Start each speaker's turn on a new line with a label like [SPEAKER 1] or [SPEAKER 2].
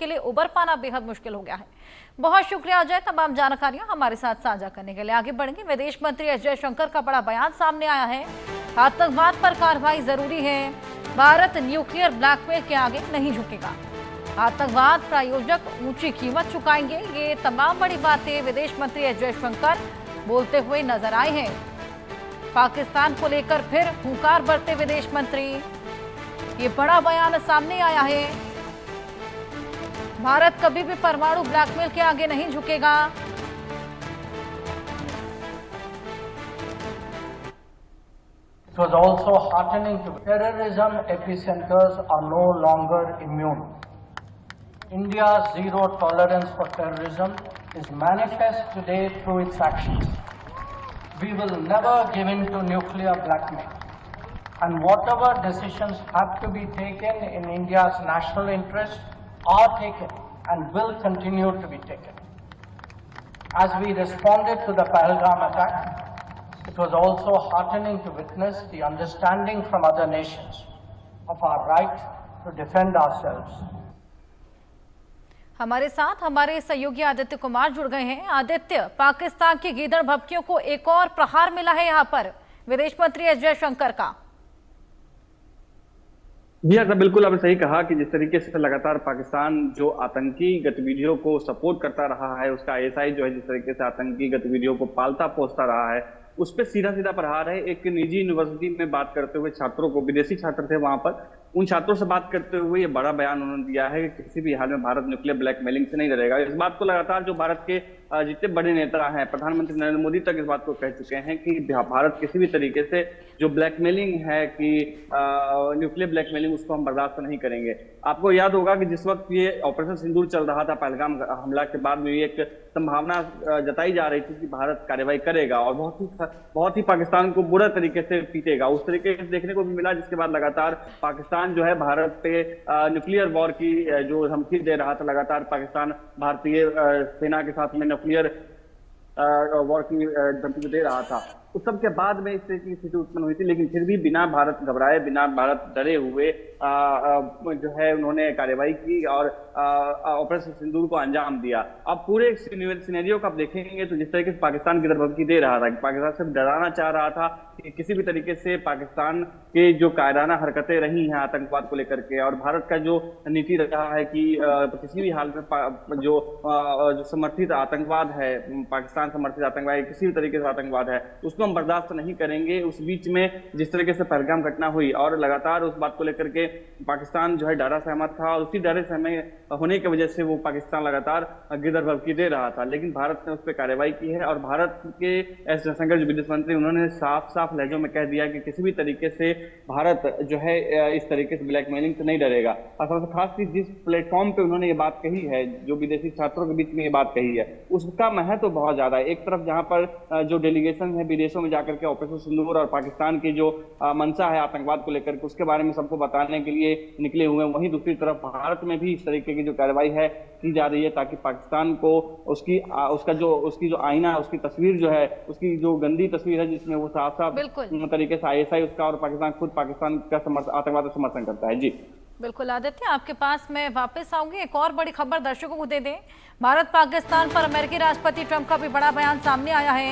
[SPEAKER 1] के लिए उबर पाना बेहद मुश्किल हो गया है। बहुत शुक्रिया अजय, तमाम जानकारियां हमारे साथ साझा करने के लिए। आगे बढ़ेंगे। विदेश मंत्री एस जयशंकर का बड़ा बयान सामने आया है। आतंकवाद पर कार्रवाई जरूरी है, भारत न्यूक्लियर ब्लैकमेल के आगे नहीं झुकेगा, आतंकवाद प्रायोजक ऊंची कीमत चुकाएंगे। ये तमाम बड़ी बातें विदेश मंत्री एस जयशंकर बोलते हुए नजर आए हैं। पाकिस्तान को लेकर फिर हुंकार भरते विदेश मंत्री, ये बड़ा बयान सामने आया है। भारत कभी भी परमाणु ब्लैकमेल के आगे नहीं झुकेगा।
[SPEAKER 2] It was also heartening to terrorism epicenters are no longer immune. India's zero tolerance for terrorism is manifest today through its actions. We will never give in to nuclear blackmail, and whatever decisions have to be taken in India's national interest are taken and will continue to be taken. As we responded to the Pahalgam attack, it was also heartening to witness the understanding from other nations of our right to defend ourselves.
[SPEAKER 1] हमारे साथ हमारे सहयोगी आदित्य कुमार जुड़ गए हैं। आदित्य, पाकिस्तान की गीदड़ भभकियों को एक और प्रहार मिला है यहाँ पर विदेश मंत्री एस जयशंकर का।
[SPEAKER 3] जी हाँ, बिल्कुल आपने सही कहा कि जिस तरीके से लगातार पाकिस्तान जो आतंकी गतिविधियों को सपोर्ट करता रहा है, उसका आईएसआई जो है जिस तरीके से आतंकी गतिविधियों को पालता पोसता रहा है, उस पर सीधा सीधा प्रहार है। एक निजी यूनिवर्सिटी में बात करते हुए छात्रों को, विदेशी छात्र थे वहां पर, उन छात्रों से बात करते हुए ये बड़ा बयान उन्होंने दिया है कि किसी भी हाल में भारत न्यूक्लियर ब्लैकमेलिंग से नहीं डरेगा। इस बात को लगातार जो भारत के जितने बड़े नेता हैं, प्रधानमंत्री नरेंद्र मोदी तक इस बात को कह चुके हैं कि भारत किसी भी तरीके से जो ब्लैकमेलिंग है कि न्यूक्लियर ब्लैकमेलिंग, उसको हम बर्दाश्त नहीं करेंगे। आपको याद होगा कि जिस वक्त ये ऑपरेशन सिंदूर चल रहा था, पहलगाम हमला के बाद में एक संभावना जताई जा रही थी कि भारत कार्रवाई करेगा और बहुत ही पाकिस्तान को बुरा तरीके से पीटेगा। उस तरीके से देखने को भी मिला, जिसके बाद लगातार पाकिस्तान जो है भारत पे न्यूक्लियर वॉर की जो धमकी दे रहा था, लगातार पाकिस्तान भारतीय सेना के साथ में न्यूक्लियर वॉर की धमकी दे रहा था। उस सब के बाद में इस तरह की स्थिति उत्पन्न हुई थी, लेकिन फिर भी बिना भारत घबराए, बिना भारत डरे हुए जो है उन्होंने कार्रवाई की और ऑपरेशन सिंदूर को अंजाम दिया। अब पूरे सिनेरियो को आप देखेंगे तो जिस तरीके से पाकिस्तान की धमकी दे रहा था, पाकिस्तान से डराना चाह रहा था कि किसी भी तरीके से पाकिस्तान के जो कायराना हरकतें रही हैं आतंकवाद को लेकर के, और भारत का जो नीति रहा है कि किसी भी हाल में जो समर्थित आतंकवाद है, पाकिस्तान समर्थित आतंकवाद है, किसी भी तरीके से आतंकवाद है, उसको हम बर्दाश्त नहीं करेंगे। उस बीच में जिस तरीके से पहलगाम घटना हुई और लगातार उस बात को लेकर के पाकिस्तान जो है डरा सहमत था, और उसी डरे सहमत होने की वजह से वो पाकिस्तान लगातार गिरदर भभकी दे रहा था, लेकिन भारत ने उस पर कार्रवाई की है। और भारत के एस जयशंकर जो विदेश मंत्री, उन्होंने साफ साफ लहजों में कह दिया कि किसी भी तरीके से भारत जो है इस तरीके से ब्लैकमेलिंग से नहीं डरेगा। और सबसे खास चीज, जिस प्लेटफॉर्म पे उन्होंने ये बात कही है, जो विदेशी छात्रों के बीच में ये बात कही है, उसका महत्व बहुत ज्यादा है। एक तरफ जहां पर जो डेलीगेशन है विदेशों में जाकर के ऑपरेशन सिंदूर और पाकिस्तान की जो मंशा है आतंकवाद को लेकर के, उसके बारे में सबको बताने के लिए निकले हुए हैं। वहीं दूसरी तरफ भारत में भी इस तरीके की जो कार्रवाई है की जा रही है, ताकि पाकिस्तान को उसकी जो आईना, उसकी तस्वीर जो है, उसकी जो गंदी तस्वीर है जिसमें वो साफ साफ तरीके से आईएसआई उसका और पाकिस्तान खुद पाकिस्तान का आतंकवाद का समर्थन करता है। जी
[SPEAKER 1] बिल्कुल आदित्य, आपके पास मैं वापस आऊंगी। एक और बड़ी खबर दर्शकों को दे दें। भारत पाकिस्तान पर अमेरिकी राष्ट्रपति ट्रंप का भी बड़ा बयान सामने आया है।